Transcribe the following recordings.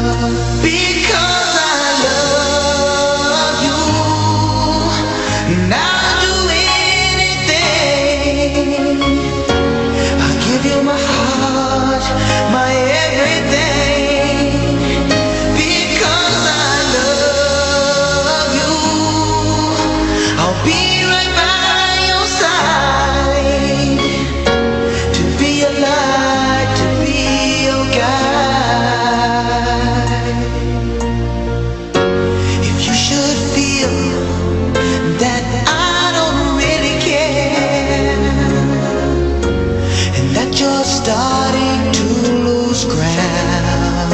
Because I love you, and I'll do anything. I'll give you my heart, my everything. Because I love you, I'll be right by your side, to be your light, to be your guide. If you should feel that I don't really care, and that you're starting to lose ground,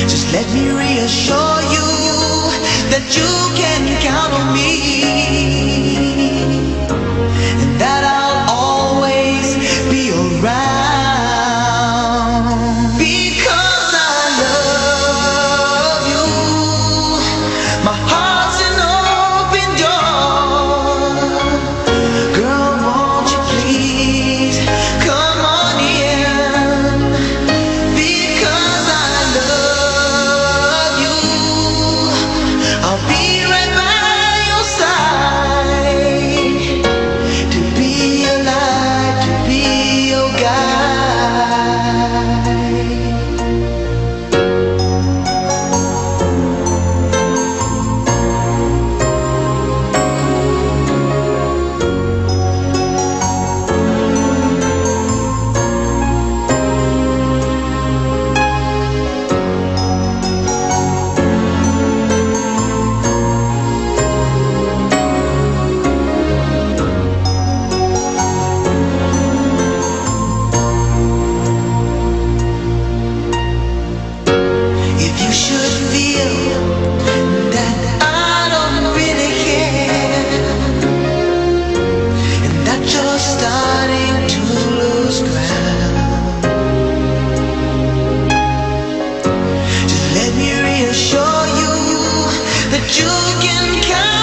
just let me reassure you that you can count on me, and that I'll always be around. Because I love you, my heart's an open door. Girl, won't you please come on in? Because I love you, I'll be right by your side, to be your light, to be your guide. If you should feel that I don't really care, and that you're starting to lose ground, just let me reassure you that you can count